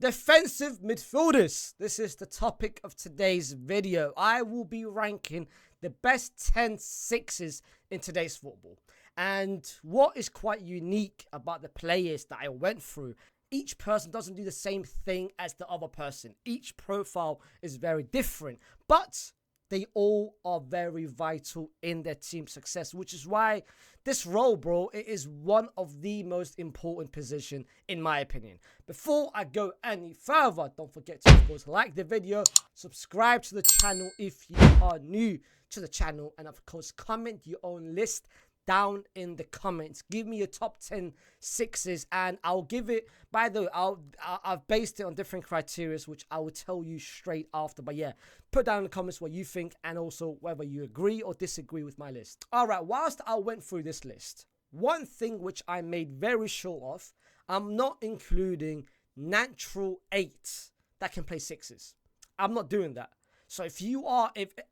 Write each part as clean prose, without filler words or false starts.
Defensive midfielders. This is the topic of today's video. I will be ranking the best 10 sixes in today's football. And what is quite unique about the players that I went through, each person doesn't do the same thing as the other person. Each profile is very different, but they all are very vital in their team's success, which is why this role, bro, it is one of the most important positions, in my opinion. Before I go any further, don't forget to, of course, like the video, subscribe to the channel if you are new to the channel, and, of course, comment your own list down in the comments. Give me your top 10 sixes, and I'll give it. By the way, I've based it on different criteria, which I will tell you straight after. But yeah, put down in the comments what you think, and also whether you agree or disagree with my list. All right, whilst I went through this list, one thing which I made very sure of, I'm not including natural 8s that can play sixes. I'm not doing that. So if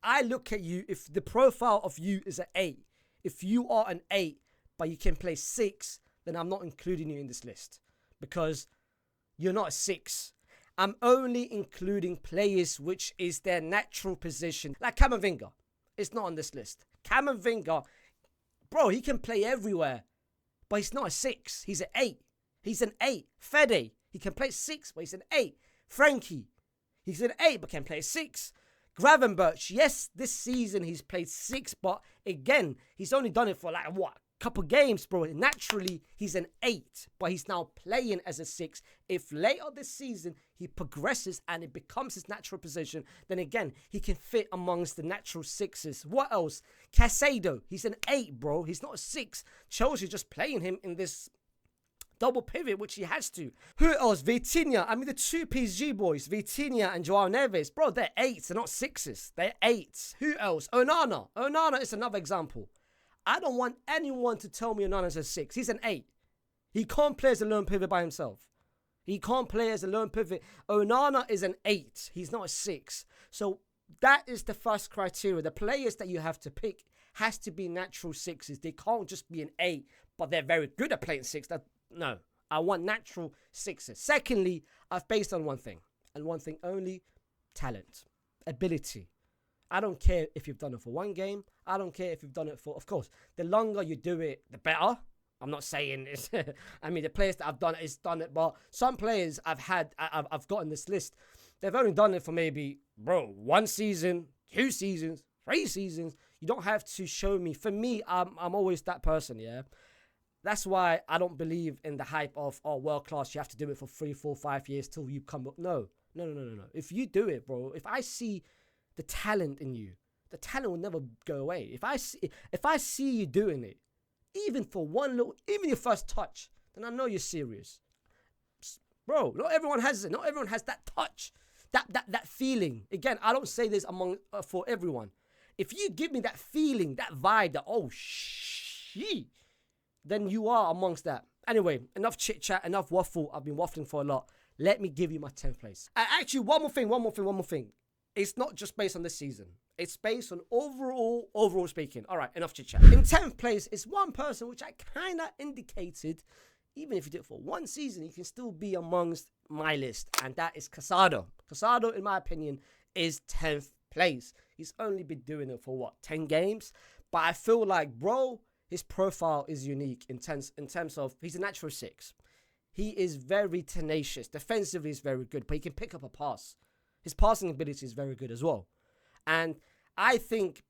I look at you, if the profile of you is an 8, if you are an 8, but you can play 6, then I'm not including you in this list because you're not a 6. I'm only including players which is their natural position. Like Camavinga, it's not on this list. Camavinga, bro, he can play everywhere, but he's not a 6. He's an 8. He's an 8. Fede, he can play 6, but he's an 8. Frankie, he's an 8, but can play 6. Gravenberch, yes, this season he's played 6, but again, he's only done it for like, couple games, bro. Naturally, he's an 8, but he's now playing as a 6. If later this season he progresses and it becomes his natural position, then again, he can fit amongst the natural 6s. What else? Casado, he's an 8, bro. He's not a 6. Chelsea just playing him in this double pivot, which he has to. Who else? Vitinha. I mean, the two PSG boys, Vitinha and Joao Neves. Bro, they're 8s. They're not 6s. They're 8s. Who else? Onana. Onana is another example. I don't want anyone to tell me Onana's a 6. He's an 8. He can't play as a lone pivot by himself. He can't play as a lone pivot. Onana is an 8. He's not a 6. So that is the first criteria. The players that you have to pick has to be natural 6s. They can't just be an 8, but they're very good at playing 6. No, I want natural 6s. Secondly, I've based on one thing, and one thing only: talent, ability. I don't care if you've done it for one game. I don't care if you've done it for, of course, the longer you do it, the better. I'm not saying it's, I mean, the players that I've done it, but some players I've got in this list, they've only done it for maybe, bro, 1 season, 2 seasons, 3 seasons. You don't have to show me. For me, I'm always that person, yeah? That's why I don't believe in the hype of, oh, world class, you have to do it for 3, 4, 5 years till you come up. No. If you do it, bro, if I see the talent in you, the talent will never go away. If I see you doing it, even for even your first touch, then I know you're serious. Bro, not everyone has it. Not everyone has that touch, that feeling. Again, I don't say this for everyone. If you give me that feeling, that vibe, that, oh, shit, then you are amongst that. Anyway, enough chit chat, enough waffle. I've been waffling for a lot. Let me give you my 10th place. Actually, one more thing. It's not just based on this season. It's based on overall speaking. All right, enough chit chat. In 10th place is one person which I kind of indicated, even if you did it for 1 season, you can still be amongst my list, and that is Casado. Casado, in my opinion, is 10th place. He's only been doing it for 10 games? But I feel like, bro, his profile is unique in terms of he's a natural 6. He is very tenacious. Defensively, he's very good, but he can pick up a pass. His passing ability is very good as well. And I think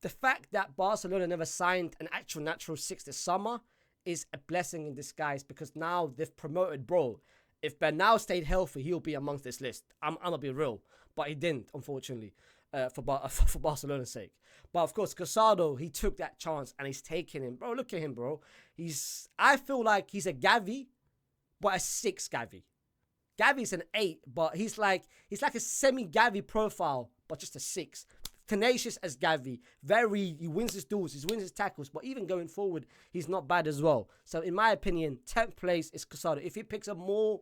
the fact that Barcelona never signed an actual natural 6 this summer is a blessing in disguise, because now they've promoted, bro. If Bernal stayed healthy, he'll be amongst this list. I'm going to be real. But he didn't, unfortunately, for Barcelona's sake. But of course, Casado, he took that chance and he's taking him. Bro, look at him, bro. I feel like he's a Gavi, but a 6 Gavi. Gavi's an 8, but he's like a semi-Gavi profile, but just a 6. Tenacious as Gavi. He wins his duels, he wins his tackles, but even going forward, he's not bad as well. So in my opinion, 10th place is Casado. If he picks up more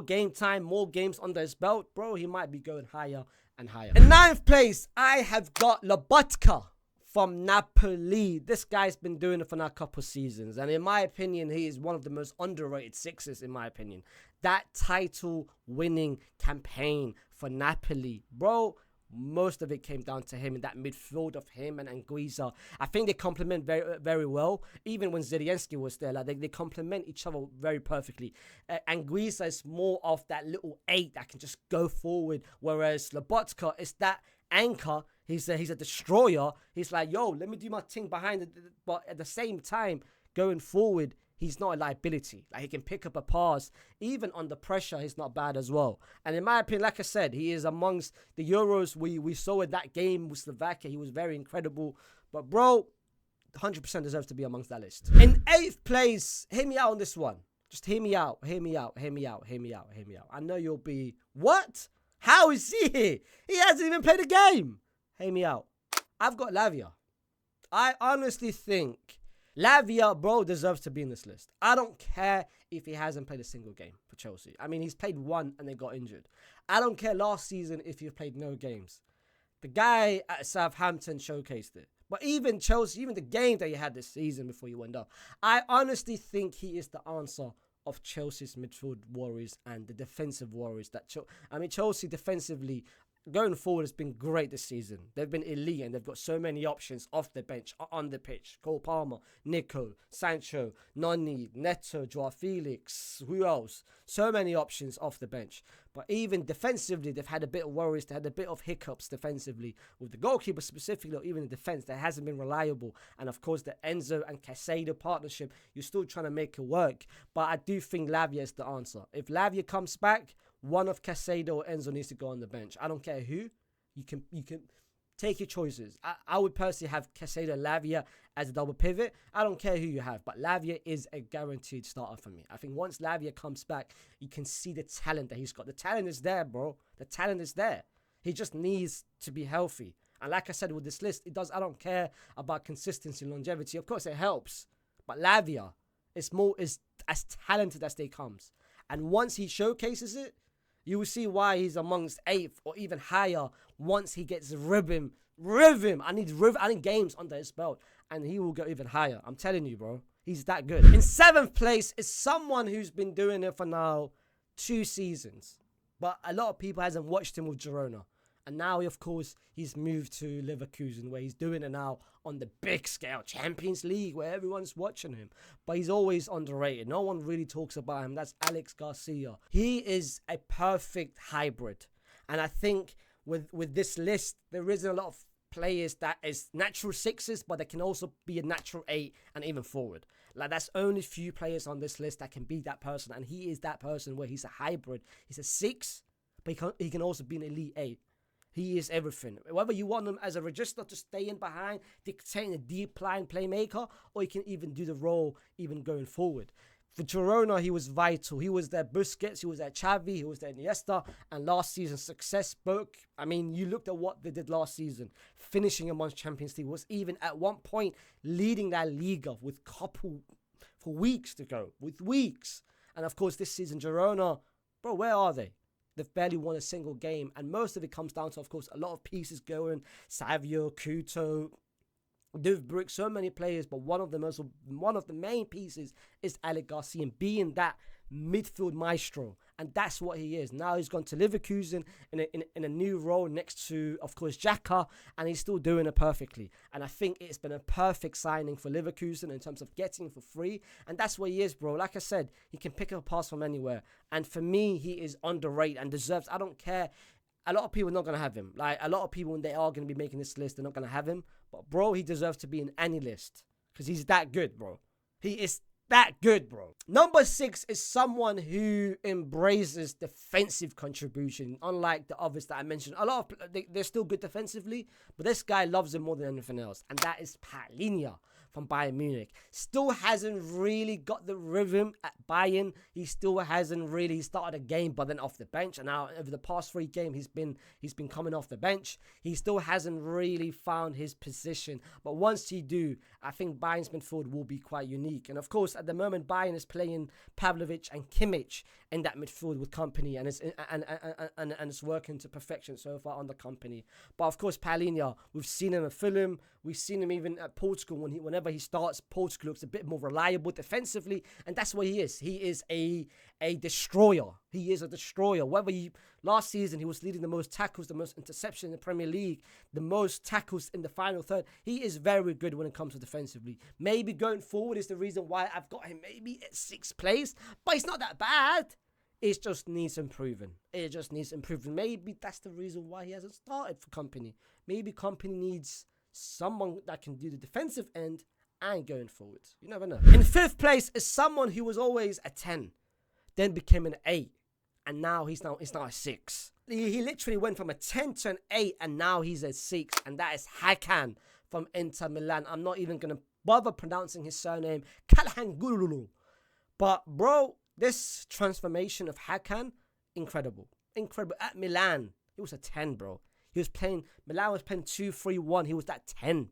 game time, more games under his belt, bro, he might be going higher and higher. In 9th place, I have got Lobotka from Napoli. This guy's been doing it for now a couple of seasons. And in my opinion, he is one of the most underrated sixes, in my opinion. That title-winning campaign for Napoli, bro, most of it came down to him in that midfield of him and Anguissa. I think they complement very, very well. Even when Zielinski was there, like they complement each other very perfectly. Anguissa is more of that little 8 that can just go forward, whereas Lobotka is that anchor. He's a destroyer. He's like, yo, let me do my thing behind it. But at the same time, going forward, he's not a liability. Like, he can pick up a pass. Even under pressure, he's not bad as well. And in my opinion, like I said, he is amongst the Euros we saw in that game with Slovakia. He was very incredible. But, bro, 100% deserves to be amongst that list. In 8th place, hear me out on this one. Just hear me out. Hear me out. Hear me out. Hear me out. Hear me out. I know you'll be, what? How is he here? He hasn't even played a game. Hear me out. I've got Lavia. I honestly think Lavia, bro, deserves to be in this list. I don't care if he hasn't played a single game for Chelsea. I mean, he's played one and then got injured. I don't care last season if he played no games. The guy at Southampton showcased it. But even Chelsea, even the game that he had this season before he went off, I honestly think he is the answer of Chelsea's midfield worries and the defensive worries. Chelsea defensively, going forward, has been great this season. They've been elite and they've got so many options off the bench, on the pitch. Cole Palmer, Nico, Sancho, Noni, Neto, Joao Felix, who else? So many options off the bench. But even defensively, they've had a bit of worries. They had a bit of hiccups defensively with the goalkeeper specifically, or even the defense that hasn't been reliable. And of course, the Enzo and Caicedo partnership, you're still trying to make it work. But I do think Lavia is the answer. If Lavia comes back, one of Caicedo or Enzo needs to go on the bench. I don't care who. You can take your choices. I would personally have Caicedo and Lavia as a double pivot. I don't care who you have, but Lavia is a guaranteed starter for me. I think once Lavia comes back, you can see the talent that he's got. The talent is there, bro. The talent is there. He just needs to be healthy. And like I said with this list, I don't care about consistency and longevity. Of course, it helps. But Lavia is as talented as they comes. And once he showcases it, you will see why he's amongst 8th or even higher once he gets rhythm. I need games under his belt, and he will go even higher. I'm telling you, bro. He's that good. In 7th place is someone who's been doing it for now 2 seasons. But a lot of people hasn't watched him with Girona. And now, of course, he's moved to Leverkusen, where he's doing it now on the big scale. Champions League, where everyone's watching him. But he's always underrated. No one really talks about him. That's Alex Garcia. He is a perfect hybrid. And I think with this list, there isn't a lot of players that is natural 6s, but they can also be a natural 8 and even forward. Like, that's only few players on this list that can be that person. And he is that person where he's a hybrid. He's a 6, but he can also be an elite 8. He is everything. Whether you want him as a register to stay in behind, dictating a deep line playmaker, or he can even do the role even going forward. For Girona, he was vital. He was their Busquets, he was their Xavi, he was their Iniesta, and last season's success spoke. I mean, you looked at what they did last season, finishing amongst Champions League, was even at one point leading that Liga with couple for weeks to go, with weeks. And of course, this season, Girona, bro, where are they? They've barely won a single game, and most of it comes down to, of course, a lot of pieces going. Savio, Couto, Duvbrick, so many players, but one of the main pieces is Alex Garcia, being that midfield maestro, and that's what he is. Now he's gone to Leverkusen in a new role next to, of course, Xhaka, and he's still doing it perfectly. And I think it's been a perfect signing for Leverkusen in terms of getting him for free, and that's what he is, bro. Like I said, he can pick up a pass from anywhere, and for me, he is underrated and deserves. I don't care. A lot of people are not going to have him. Like, a lot of people, when they are going to be making this list, they're not going to have him. But, bro, he deserves to be in any list because he's that good, bro. He is that good, bro. Number 6 is someone who embraces defensive contribution, unlike the others that I mentioned. A lot of they're still good defensively, but this guy loves it more than anything else, and that is Palhinha. from Bayern Munich. Still hasn't really got the rhythm at Bayern. He still hasn't really started a game, but then off the bench. And now over the past 3 games, he's been coming off the bench. He still hasn't really found his position. But once he do, I think Bayern's midfield will be quite unique. And of course, at the moment, Bayern is playing Pavlovic and Kimmich in that midfield with Company, and it's working to perfection so far under Company. But of course, Palhinha, we've seen him at Fulham. We've seen him even at Portugal. Whenever he starts, Portugal looks a bit more reliable defensively, and that's what he is. He is a destroyer. He is a destroyer. Last season, he was leading the most tackles, the most interceptions in the Premier League, the most tackles in the final third. He is very good when it comes to defensively. Maybe going forward is the reason why I've got him maybe at 6th place, but it's not that bad. It just needs improving. Maybe that's the reason why he hasn't started for Company. Maybe Company needs someone that can do the defensive end and going forward. You never know. In 5th place is someone who was always a 10, then became an 8, and now he's now a 6. He literally went from a 10 to an 8, and now he's a 6, and that is Hakan from Inter Milan. I'm not even going to bother pronouncing his surname, Kalhangulu. But bro, this transformation of Hakan, incredible. At Milan, he was a 10, bro. Milan was playing 2-3-1. He was that 10.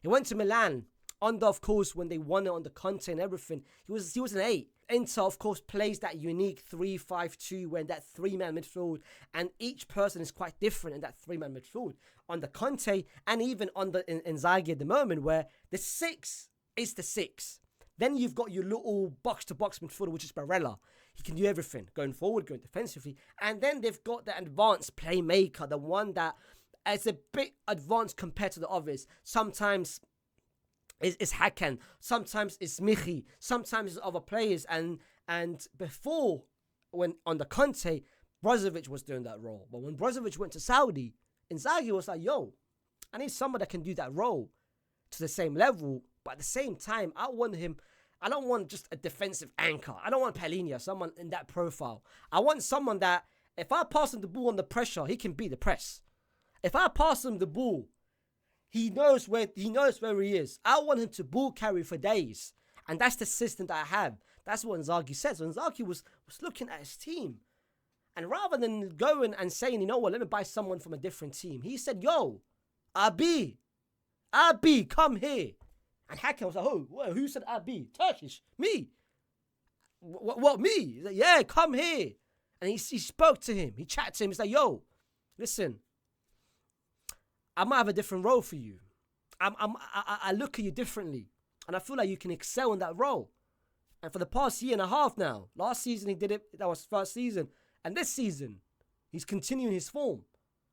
He went to Milan under, of course, when they won it on the Conte and everything. He was an 8. Inter, of course, plays that unique 3-5-2 when that 3-man midfield, and each person is quite different in that 3-man midfield. Under Conte and even under Inzaghi at the moment, where the 6 is the 6. Then you've got your little box-to-box midfielder, which is Barella. He can do everything, going forward, going defensively. And then they've got the advanced playmaker, the one that is a bit advanced compared to the others. Sometimes it's Hakan, sometimes it's Michi, sometimes it's other players. And before, when under Conte, Brozovic was doing that role. But when Brozovic went to Saudi, Inzaghi was like, yo, I need someone that can do that role to the same level. But at the same time, I don't want just a defensive anchor. I don't want Palhinha, someone in that profile. I want someone that, if I pass him the ball under pressure, he can beat the press. If I pass him the ball, he knows where he is. I want him to ball carry for days. And that's the system that I have. That's what Inzaghi said. So Inzaghi was looking at his team. And rather than going and saying, you know what, let me buy someone from a different team, he said, yo, Abi, come here. And Hakan was like, oh, who said Abi? Turkish? Me? What, me? He's like, yeah, come here. And he spoke to him. He chatted to him. He's like, yo, listen, I might have a different role for you. I look at you differently. And I feel like you can excel in that role. And for the past year and a half now, last season he did it, that was first season. And this season, he's continuing his form.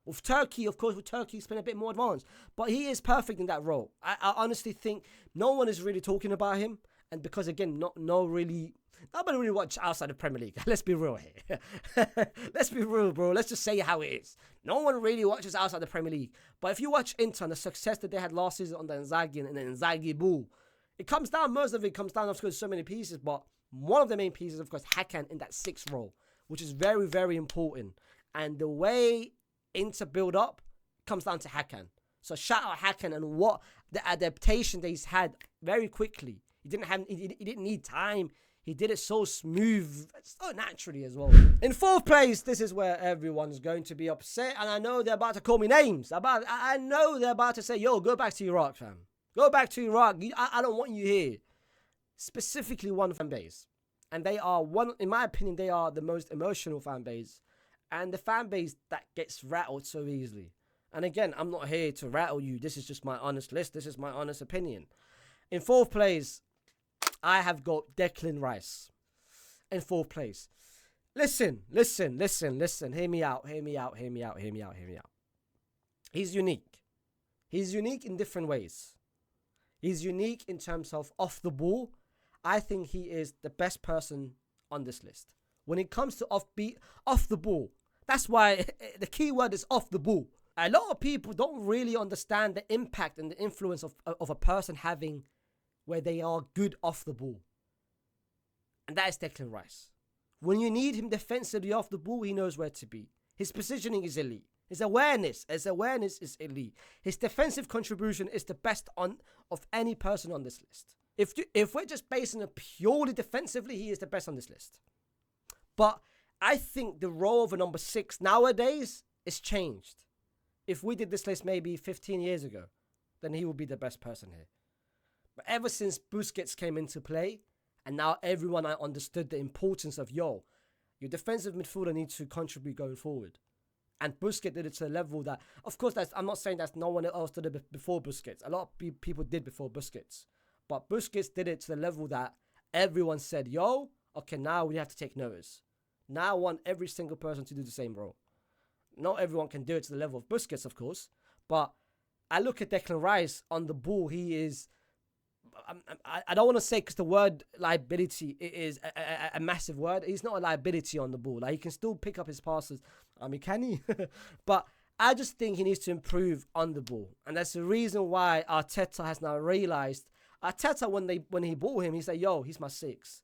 With Turkey, of course, he's been a bit more advanced. But he is perfect in that role. I honestly think no one is really talking about him. And because, again, nobody really watch outside the Premier League. Let's be real here. Let's be real, bro. Let's just say how it is. No one really watches outside the Premier League. But if you watch Inter and the success that they had last season under Inzaghi and the Inzaghi bull, most of it comes down, of course, so many pieces. But one of the main pieces, of course, Hakan in that 6th role, which is very, very important. And the way Inter build up comes down to Hakan. So shout out Hakan and what the adaptation that he's had very quickly. He didn't need time. He did it so smooth, so naturally as well. In 4th place, this is where everyone's going to be upset, and I know they're about to call me names. I know they're about to say, yo, go back to Iraq, fam. Go back to Iraq. I don't want you here. Specifically one fan base. And they are in my opinion, they are the most emotional fan base. And the fan base that gets rattled so easily. And again, I'm not here to rattle you. This is just my honest list. This is my honest opinion. In 4th place, I have got Declan Rice. In 4th place. Listen. Hear me out. He's unique. He's unique in different ways. He's unique in terms of off the ball. I think he is the best person on this list. When it comes to off the ball. That's why the key word is off the ball. A lot of people don't really understand the impact and the influence of a person having where they are good off the ball. And that is Declan Rice. When you need him defensively off the ball, he knows where to be. His positioning is elite. His awareness is elite. His defensive contribution is the best of any person on this list. If we're just basing it purely defensively, he is the best on this list. But I think the role of a number 6 nowadays is changed. If we did this list maybe 15 years ago, then he would be the best person here. But ever since Busquets came into play, and now everyone understood the importance of, your defensive midfielder needs to contribute going forward. And Busquets did it to a level that, of course, I'm not saying that no one else did it before Busquets. A lot of people did before Busquets. But Busquets did it to the level that everyone said, okay, now we have to take notice. Now I want every single person to do the same role. Not everyone can do it to the level of Busquets, of course. But I look at Declan Rice on the ball. He is, I don't want to say, because the word liability is a massive word. He's not a liability on the ball. Like, he can still pick up his passes. I mean, can he? But I just think he needs to improve on the ball. And that's the reason why Arteta has now realised. Arteta, when he bought him, he said, he's my 6.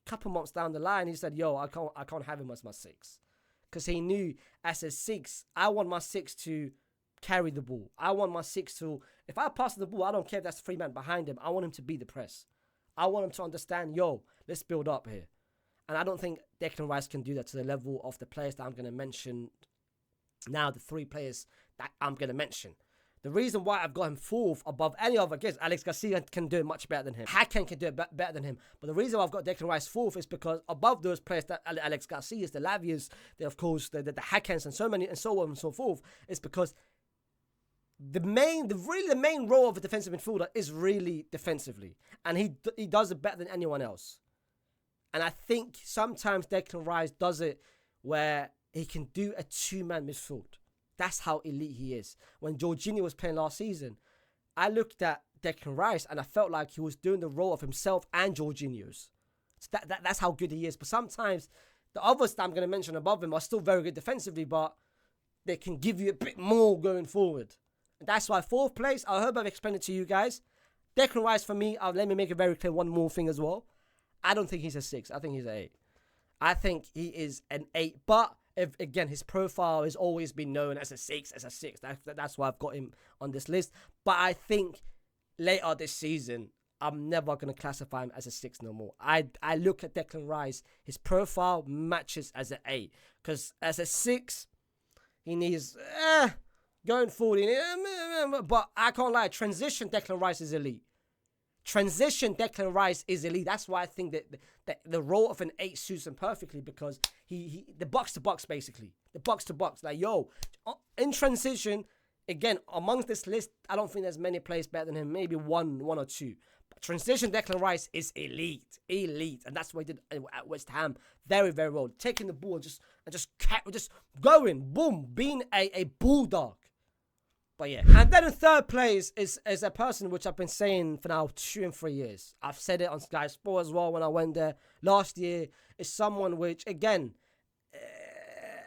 Couple months down the line, he said, I can't have him as my 6. Because he knew, as a 6, I want my 6 to carry the ball. I want my 6 to, if I pass the ball, I don't care if that's 3 men behind him. I want him to beat the press. I want him to understand, let's build up here. And I don't think Declan Rice can do that to the level of the players that I'm going to mention now, the 3 players that I'm going to mention. The reason why I've got him 4th above any other, guys, Alex Garcia can do it much better than him. Hakan can do it better than him. But the reason why I've got Declan Rice 4th is because above those players, that Alex Garcia, the Lavias, of course, the Hakans and so on and so forth, is because the main role of a defensive midfielder is really defensively. And he does it better than anyone else. And I think sometimes Declan Rice does it where he can do a 2-man midfield. That's how elite he is. When Jorginho was playing last season, I looked at Declan Rice and I felt like he was doing the role of himself and Jorginho's. So that's how good he is. But sometimes the others that I'm going to mention above him are still very good defensively, but they can give you a bit more going forward. And that's why 4th place, I hope I've explained it to you guys. Declan Rice, for me, let me make it very clear, one more thing as well. I don't think he's a 6. I think he's an 8. I think he is an 8, but again, his profile has always been known as a 6, That's why I've got him on this list. But I think later this season, I'm never going to classify him as a 6 no more. I look at Declan Rice, his profile matches as an 8. Because as a 6, he needs, going forward, but I can't lie, transition Declan Rice is elite. Transition Declan Rice is elite. That's why I think that the role of an 8 suits him perfectly, because he the box to box, basically. The box to box. Like, in transition, again, amongst this list, I don't think there's many players better than him. Maybe one or 2. But transition Declan Rice is elite. And that's what he did at West Ham. Very, very well. Taking the ball and just going, boom, being a bulldog. But yeah, and then in 3rd place is a person which I've been saying for now 2 and 3 years. I've said it on Sky Sport as well when I went there last year. Is someone which, again,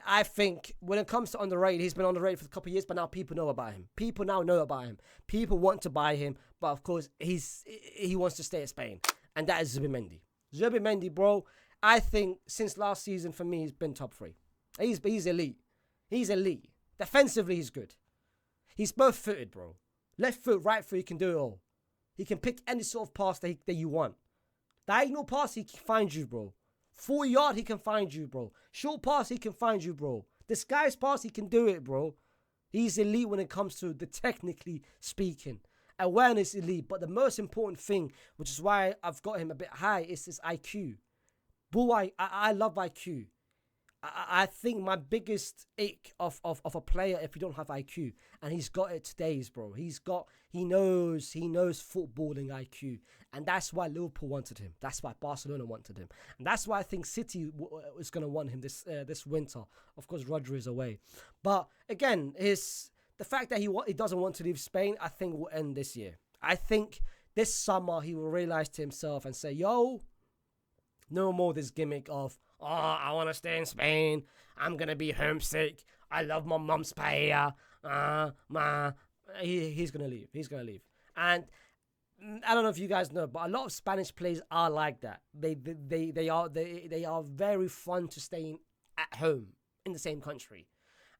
I think when it comes to underrated, he's been underrated for a couple of years, but now people know about him. People now know about him. People want to buy him, but of course he wants to stay in Spain, and that is Zubimendi. Zubimendi, bro, I think since last season for me he's been top 3. He's elite. He's elite. Defensively, he's good. He's both footed, bro. Left foot, right foot, he can do it all. He can pick any sort of pass that you want. Diagonal pass, he can find you, bro. 4-yard, he can find you, bro. Short pass, he can find you, bro. Disguise pass, he can do it, bro. He's elite when it comes to the technically speaking. Awareness elite, but the most important thing, which is why I've got him a bit high, is his IQ. Boy, I love IQ. I think my biggest ick of a player if you don't have IQ, and he's got it today, bro. He knows footballing IQ, and that's why Liverpool wanted him. That's why Barcelona wanted him, and that's why I think City is going to want him this winter. Of course, Rodri is away, but again, the fact that he doesn't want to leave Spain, I think will end this year. I think this summer he will realize to himself and say, no more this gimmick of, I want to stay in Spain. I'm going to be homesick. I love my mum's paella. He's going to leave. He's going to leave. And I don't know if you guys know, but a lot of Spanish players are like that. They are very fun to stay in at home in the same country.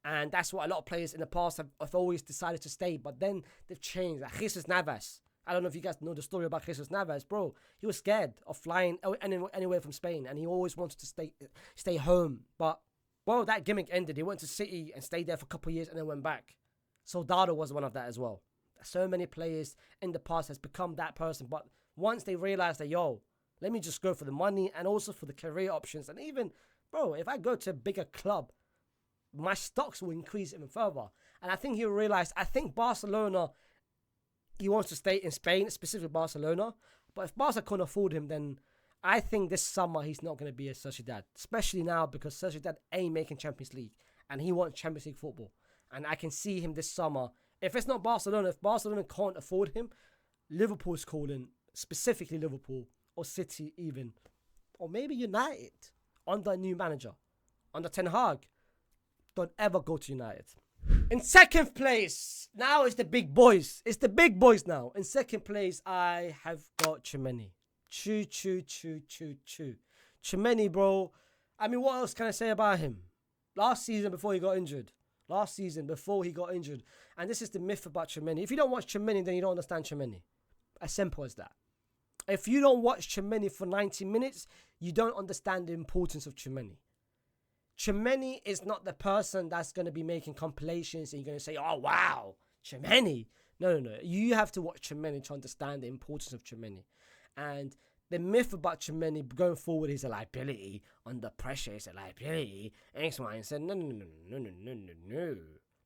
And that's what a lot of players in the past have always decided to stay. But then they've changed. Like Jesus Navas. I don't know if you guys know the story about Jesus Navas, bro. He was scared of flying anywhere from Spain, and he always wanted to stay home. But, bro, that gimmick ended. He went to City and stayed there for a couple of years and then went back. Soldado was one of that as well. So many players in the past has become that person. But once they realize that, yo, let me just go for the money and also for the career options. And even, bro, if I go to a bigger club, my stocks will increase even further. And I think he realized, I think Barcelona, he wants to stay in Spain, specifically Barcelona. But if Barca can't afford him, then I think this summer he's not going to be at Sociedad. Especially now because Sociedad ain't making Champions League. And he wants Champions League football. And I can see him this summer. If it's not Barcelona, if Barcelona can't afford him, Liverpool's calling, specifically Liverpool, or City even. Or maybe United, under a new manager, under Ten Hag. Don't ever go to United. In second place, now it's the big boys. It's the big boys now. In second place, I have got Tchouaméni. Tchouaméni, bro. I mean, what else can I say about him? Last season before he got injured. And this is the myth about Tchouaméni. If you don't watch Tchouaméni, then you don't understand Tchouaméni. As simple as that. If you don't watch Tchouaméni for 90 minutes, you don't understand the importance of Tchouaméni. Tchouaméni is not the person that's going to be making compilations and you're going to say, oh, wow, Tchouaméni. No. You have to watch Tchouaméni to understand the importance of Tchouaméni. And the myth about Tchouaméni going forward is a liability. Under pressure is a liability. X, Y, and Z. No.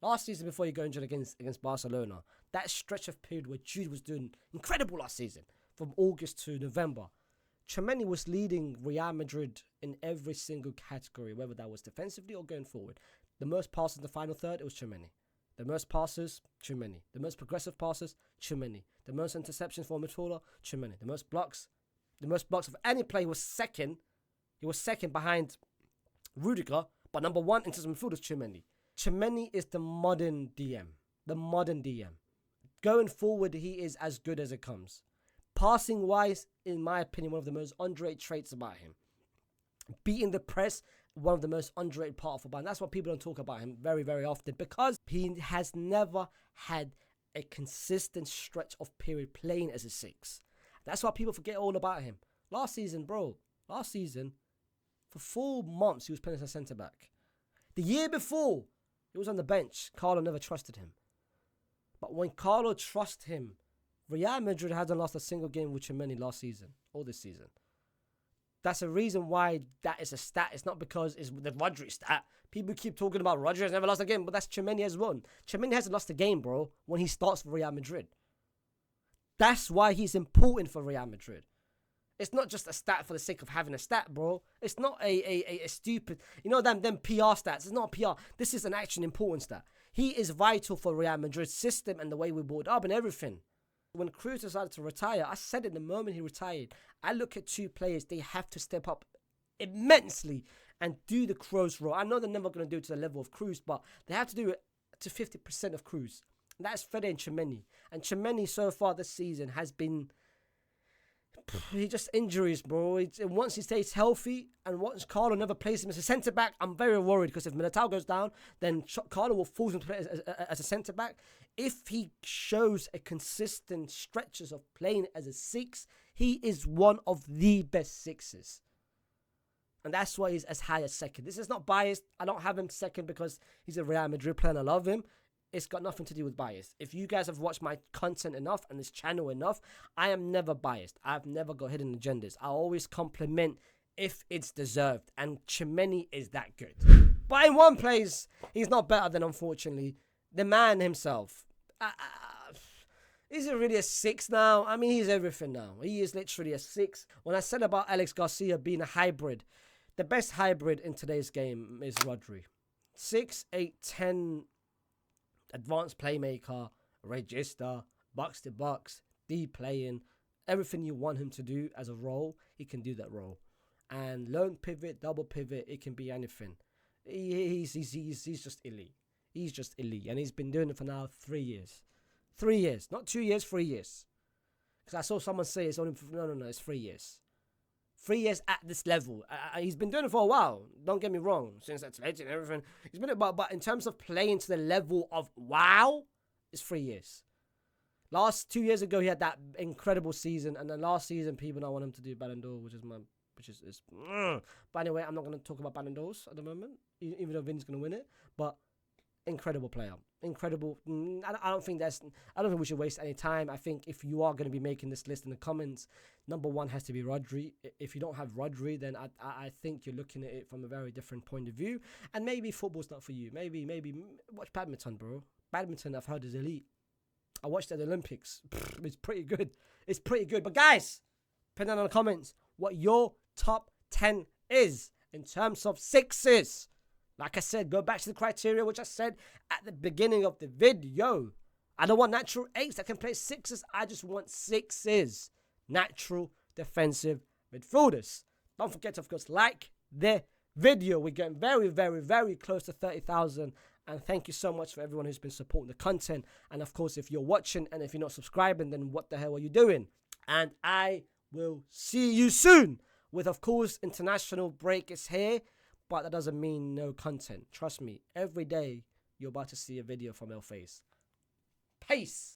Last season, before he got injured against Barcelona, that stretch of period where Jude was doing incredible last season, from August to November, Tchouaméni was leading Real Madrid in every single category, whether that was defensively or going forward. The most passes in the final third, it was Tchouaméni. The most passes, Tchouaméni. The most progressive passes, Tchouaméni. The most interceptions for a midfielder, Tchouaméni. The most blocks of any player was second. He was second behind Rudiger, but number one in terms of midfielders, Tchouaméni. Tchouaméni is the modern DM. Going forward, he is as good as it comes. Passing-wise, in my opinion, one of the most underrated traits about him. Beating the press, one of the most underrated part of football. And that's what people don't talk about him very, very often, because he has never had a consistent stretch of period playing as a 6. That's why people forget all about him. Last season, for 4 months, he was playing as a centre-back. The year before, he was on the bench. Carlo never trusted him. But when Carlo trusted him, Real Madrid hasn't lost a single game with Tchouaméni last season or this season. That's a reason why that is a stat. It's not because it's the Rodri stat. People keep talking about Rodri has never lost a game, but that's Tchouaméni as well. Tchouaméni hasn't lost a game, bro, when he starts for Real Madrid. That's why he's important for Real Madrid. It's not just a stat for the sake of having a stat, bro. It's not a stupid, them PR stats. It's not PR. This is an actual important stat. He is vital for Real Madrid's system and the way we build up and everything. When Cruz decided to retire, I said it the moment he retired, I look at 2 players, they have to step up immensely and do the Cruz role. I know they're never going to do it to the level of Cruz, but they have to do it to 50% of Cruz. And that's Fede and Tchouaméni. And Tchouaméni so far this season has been, he just injuries, bro. Once he stays healthy and once Carlo never plays him as a centre-back, I'm very worried, because if Militao goes down, then Carlo will force him to play as a centre-back. If he shows a consistent stretches of playing as a 6, he is one of the best 6s. And that's why he's as high as second. This is not biased. I don't have him second because he's a Real Madrid player and I love him. It's got nothing to do with bias. If you guys have watched my content enough and this channel enough, I am never biased. I've never got hidden agendas. I always compliment if it's deserved. And Tchouaméni is that good. But in one place, he's not better than, unfortunately, the man himself. Is he really a 6 now? I mean, he's everything now. He is literally a 6. When I said about Alex Garcia being a hybrid, the best hybrid in today's game is Rodri. 6, 8, 10, advanced playmaker, register, box to box, deep playing, everything you want him to do as a role, he can do that role. And lone pivot, double pivot, it can be anything. He's just elite. He's just elite. And he's been doing it for now 3 years. 3 years. Not 2 years, 3 years. Because I saw someone say it's only, no, it's 3 years. 3 years at this level. He's been doing it for a while. Don't get me wrong. Since Atleti and everything, he's been. But in terms of playing to the level of wow, it's 3 years. Last 2 years ago, he had that incredible season, and then last season, people don't want him to do Ballon d'Or, which is. But anyway, I'm not going to talk about Ballon d'Ors at the moment, even though Vin's going to win it. But incredible player, incredible. I don't think we should waste any time. I think if you are going to be making this list in the comments, number one has to be Rodri. If you don't have Rodri, then I think you're looking at it from a very different point of view. And maybe football's not for you. Maybe watch badminton, bro. Badminton, I've heard, is elite. I watched at the Olympics. It's pretty good. It's pretty good. But guys, put down in the comments what your top 10 is in terms of sixes. Like I said, go back to the criteria which I said at the beginning of the video. I don't want natural eights that can play sixes. I just want sixes. Natural defensive midfielders. Don't forget to, of course, like the video. We're getting very, very, very close to 30,000. And thank you so much for everyone who's been supporting the content. And of course, if you're watching and if you're not subscribing, then what the hell are you doing? And I will see you soon with, of course, international break is here. But that doesn't mean no content. Trust me, every day you're about to see a video from Faysal. Peace.